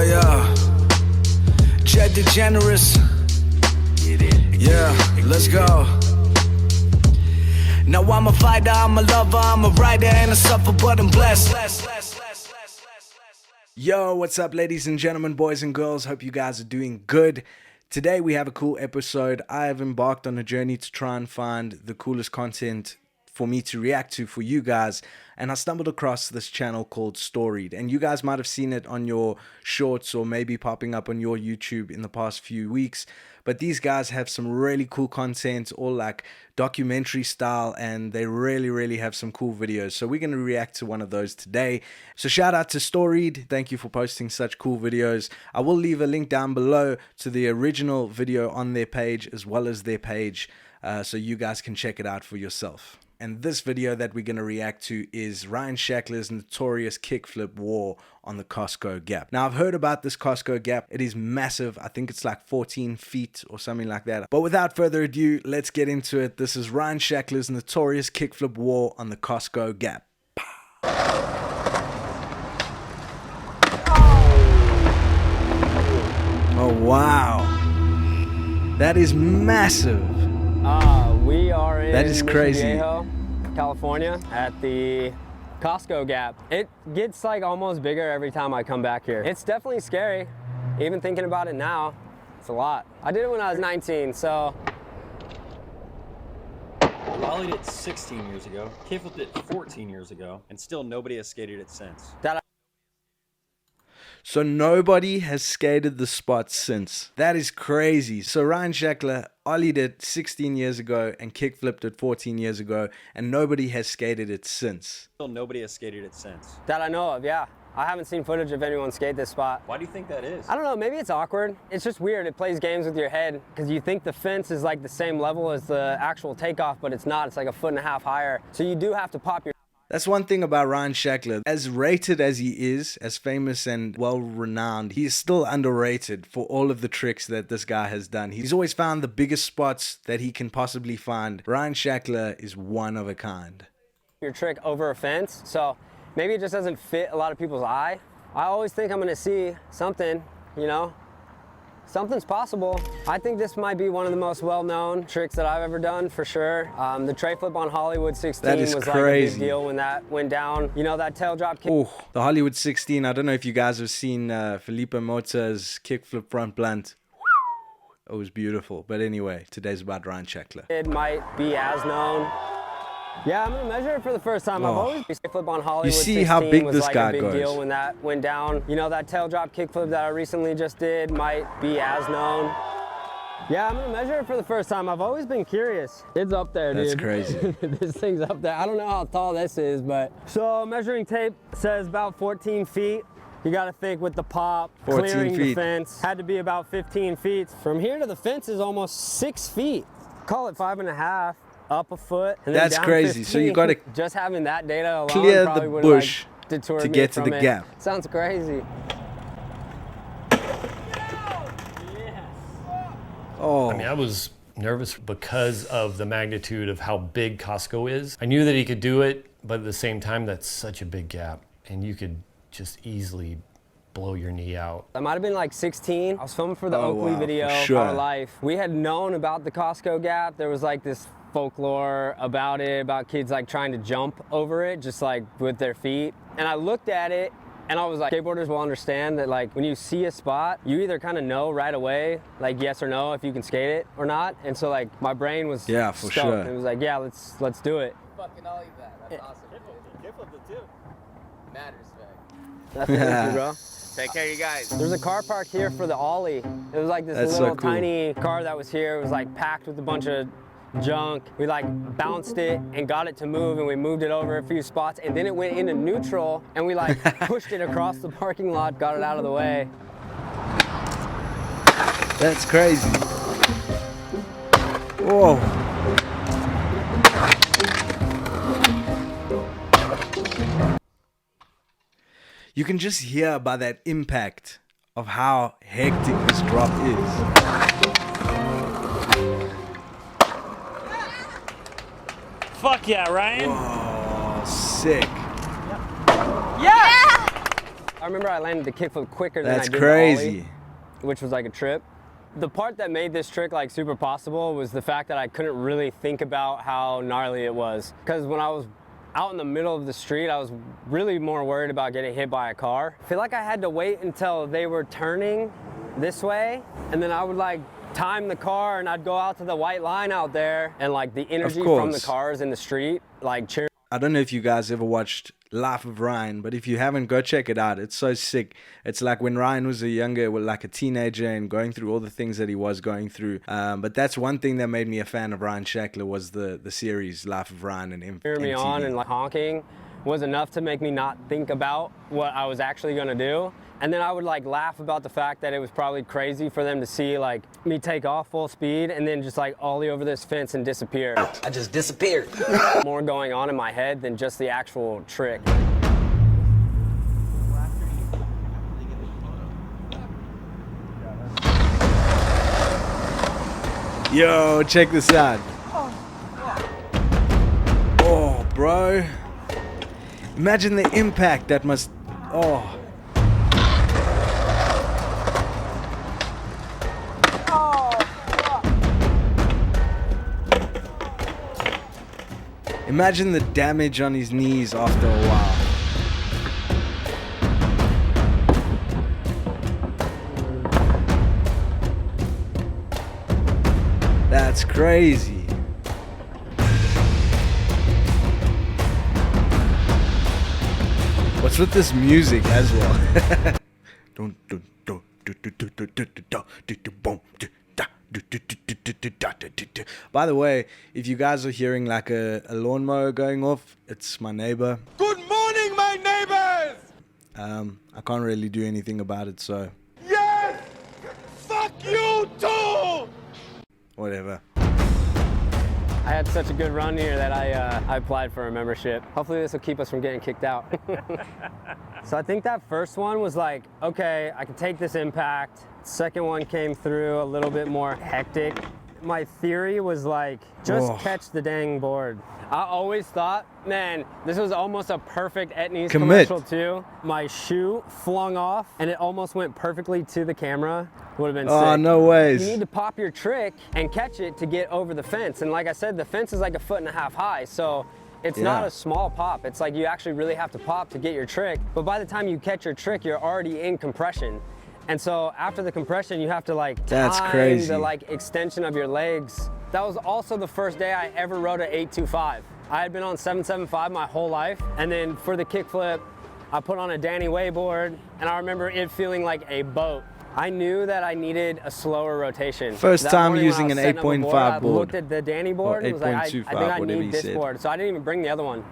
Yeah. Jet DeGeneres. Yeah, let's go. Now I'm a fighter, I'm a lover, I'm a writer, and a suffer, but I'm blessed. Yo, what's up, ladies and gentlemen, boys and girls? Hope you guys are doing good. Today we have a cool episode. I have embarked on a journey to try and find the coolest content for me to react to for you guys, and I stumbled across this channel called Storied, and you guys might have seen it on your shorts or maybe popping up on your YouTube in the past few weeks. But these guys have some really cool content, all like documentary style, and they really have some cool videos. So we're going to react to one of those today. So shout out to Storied. Thank you for posting such cool videos. I will leave a link down below to the original video on their page as well as their page, so you guys can check it out for yourself. And this video that we're going to react to is Ryan Sheckler's notorious kickflip war on the Costco Gap. Now, I've heard about this Costco Gap. It is massive. I think it's like 14 feet or something like that. But without further ado, let's get into it. This is Ryan Sheckler's notorious kickflip war on the Costco Gap. Oh, wow. That is massive. We are in that is crazy. Viejo, California at the Costco Gap. It gets like almost bigger every time I come back here. It's definitely scary. Even thinking about it now, it's a lot. I did it when I was 19, so. Ollied it 16 years ago, kickflipped it 14 years ago, and still nobody has skated it since. So nobody has skated the spot since. That is crazy. So Ryan Sheckler ollied it 16 years ago and kickflipped it 14 years ago, and nobody has skated it since. Still nobody has skated it since. That I know of, yeah. I haven't seen footage of anyone skate this spot. Why do you think that is? I don't know, maybe it's awkward. It's just weird. It plays games with your head because you think the fence is like the same level as the actual takeoff, but it's not. It's like 1.5 feet higher. So you do have to pop your. That's one thing about Ryan Sheckler. As rated as he is, as famous and well-renowned, he is still underrated for all of the tricks that this guy has done. He's always found the biggest spots that he can possibly find. Ryan Sheckler is one of a kind. Your trick over a fence, so maybe it just doesn't fit a lot of people's eye. I always think I'm gonna see something, you know? Something's possible. I think this might be one of the most well-known tricks that I've ever done, for sure. The tray flip on Hollywood 16 was like a big deal when that went down. You know, that tail drop kick. Oh, the Hollywood 16. I don't know if you guys have seen Felipe Mota's kickflip front blunt. It was beautiful. But anyway, today's about Ryan Sheckler. It might be as known. Yeah, I'm gonna measure it for the first time. I've always been flip on Hollywood. You see how big this guy goes. Was like a big deal when that went down. You know, that tail drop kickflip that I recently just did might be as known. Yeah, I'm gonna measure it for the first time. I've always been curious. It's up there, dude. That's crazy. This thing's up there. I don't know how tall this is, but. So measuring tape says about 14 feet. You gotta think with the pop, clearing the fence, had to be about 15 feet. From here to the fence is almost 6 feet. Call it 5.5. Up a foot. And that's down crazy. 15. So you got to just having that data alone clear the bush like to get to the gap. Sounds crazy. Oh. I mean, I was nervous because of the magnitude of how big Costco is. I knew that he could do it, but at the same time, that's such a big gap, and you could just easily blow your knee out. I might have been like 16. I was filming for the Oakley video, sure. Our Life. We had known about the Costco Gap. There was like this folklore about it, about kids like trying to jump over it, just like with their feet. And I looked at it and I was like, skateboarders will understand that like when you see a spot, you either kind of know right away, like yes or no, if you can skate it or not. And so like my brain was for stoked. sure. It was like, yeah, let's do it. Fucking ollie that. That's awesome. Kickflipped it too. Mad respect. Thank you, bro. Take care, you guys. There's a car park here for the ollie. It was like this little tiny car that was here. It was like packed with a bunch of junk. We like bounced it and got it to move, and we moved it over a few spots, and then it went into neutral, and we like pushed it across the parking lot, got it out of the way. That's crazy. Whoa. You can just hear by that impact of how hectic this drop is. Fuck yeah, Ryan. Whoa, sick. Yeah! I remember I landed the kickflip quicker than I That's did crazy. the ollie, which was like a trip. The part that made this trick like super possible was the fact that I couldn't really think about how gnarly it was. Because when I was out in the middle of the street, I was really more worried about getting hit by a car. I feel like I had to wait until they were turning this way, and then I would like time the car and I'd go out to the white line out there, and like the energy from the cars in the street, like cheering. I don't know if you guys ever watched Life of Ryan, but if you haven't, go check it out. It's so sick. It's like when Ryan was like a teenager and going through all the things that he was going through. But that's one thing that made me a fan of Ryan Sheckler was the series Life of Ryan and MTV. Cheering me on and like honking was enough to make me not think about what I was actually gonna do. And then I would like laugh about the fact that it was probably crazy for them to see like me take off full speed and then just like ollie over this fence and disappear. I just disappeared. More going on in my head than just the actual trick. Yo, check this out. Oh, bro. Imagine the impact that must... Oh. Imagine the damage on his knees after a while. That's crazy. What's with this music as well? By the way, if you guys are hearing like a lawnmower going off, it's my neighbor. Good morning, my neighbors! I can't really do anything about it, so Yes! Fuck you too! whatever. I had such a good run here that I applied for a membership. Hopefully this will keep us from getting kicked out. So I think that first one was like, okay, I can take this impact. Second one came through a little bit more hectic. My theory was like, just catch the dang board. I always thought, man, this was almost a perfect Etnies commercial too. My shoe flung off and it almost went perfectly to the camera. Would have been sick. Oh, no ways. You need to pop your trick and catch it to get over the fence. And like I said, the fence is like 1.5 feet high. So it's not a small pop. It's like you actually really have to pop to get your trick. But by the time you catch your trick, you're already in compression. And so after the compression, you have to like time the like extension of your legs. That was also the first day I ever rode an 825. I had been on 775 my whole life. And then for the kickflip, I put on a Danny Way board, and I remember it feeling like a boat. I knew that I needed a slower rotation. First time using an 8.5 board. I looked at the Danny board and was like, I think I need this said. board. So I didn't even bring the other one.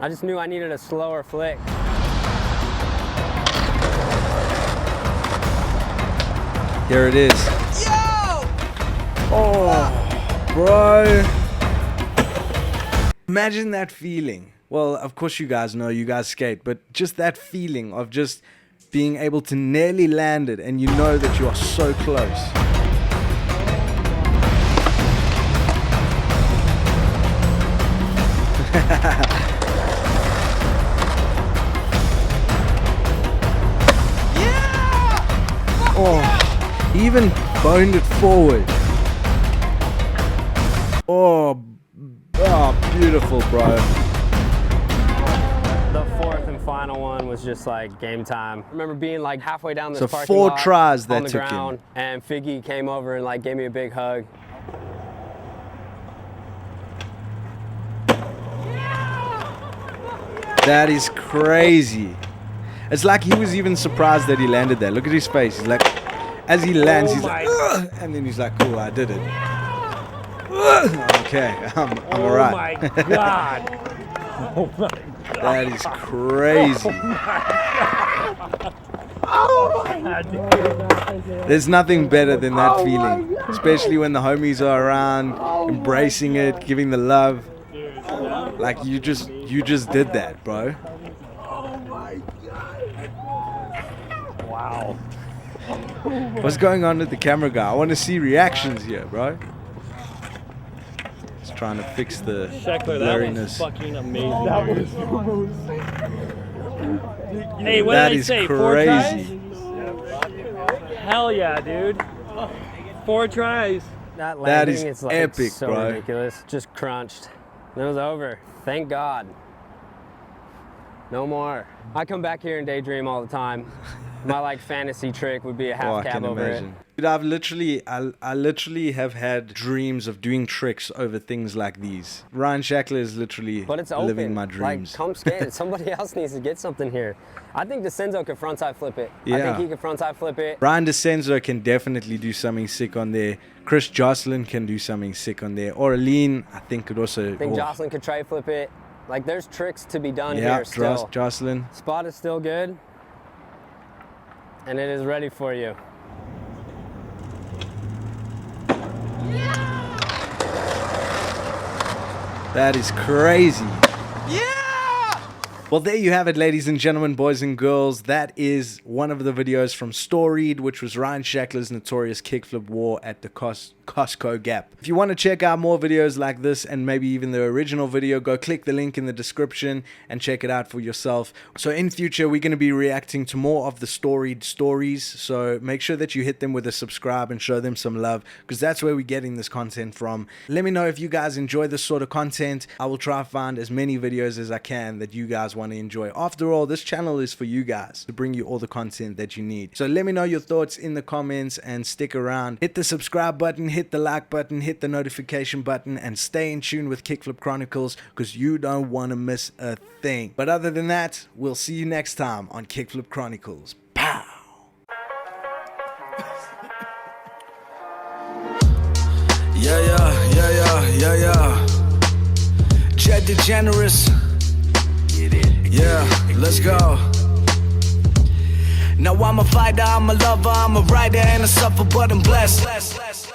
I just knew I needed a slower flick. Here it is. Yo! Oh, bro. Imagine that feeling. Well, of course you guys know, you guys skate, but just that feeling of just being able to nearly land it and you know that you are so close. Oh, he even boned it forward. Oh, beautiful, bro. The fourth and final one was just like game time. I remember being like halfway down this So parking 4 lot tries that on the took him. ground, and Figgy came over and like gave me a big hug. That is crazy. It's like he was even surprised that he landed there. Look at his face. He's like, as he lands, he's like, ugh, and then he's like, cool, I did it. Okay, I'm all right. Oh my God. Oh my God. That is crazy. Oh my God. There's nothing better than that feeling, especially when the homies are around, embracing it, giving the love. Like you just did that, bro. Wow. What's going on with the camera guy? I want to see reactions here, bro. Just trying to fix the Sheckler, that was blurriness. fucking amazing. That was Hey, what That did I is say? crazy. 4 tries? Hell yeah, dude. 4 tries. That That landing is is like epic, so bro. ridiculous. Just crunched. It was over. Thank God. No more. I come back here and daydream all the time. My like fantasy trick would be a Oh, half I cab can over imagine. it. Dude, I literally have had dreams of doing tricks over things like these. Ryan Sheckler is literally But it's open. living my dreams. Like, come skate. Somebody else needs to get something here. I think DeCenzo could frontside flip it. I Yeah. think he could frontside flip it. Ryan DeCenzo can definitely do something sick on there. Chris Jocelyn can do something sick on there. Or Aline, I think, could also. I think Jocelyn could try flip it. Like, there's tricks to be done Yeah, here still. Jocelyn. Spot is still good. And it is ready for you. That is crazy. Yeah! Well, there you have it, ladies and gentlemen, boys and girls. That is one of the videos from Storied, which was Ryan Sheckler's notorious kickflip war at the Costco Gap. If you want to check out more videos like this and maybe even the original video, go click the link in the description and check it out for yourself. So in future, we're going to be reacting to more of the Storied stories. So make sure that you hit them with a subscribe and show them some love, because that's where we're getting this content from. Let me know if you guys enjoy this sort of content. I will try to find as many videos as I can that you guys want to enjoy. After all, this channel is for you guys, to bring you all the content that you need. So let me know your thoughts in the comments and stick around. Hit the subscribe button, hit the like button, hit the notification button, and stay in tune with Kickflip Chronicles, because you don't want to miss a thing. But other than that, we'll see you next time on Kickflip Chronicles. Pow! Yeah. Jet DeGeneres. Yeah, let's go. Now I'm a fighter, I'm a lover, I'm a writer and a suffer, but I'm blessed.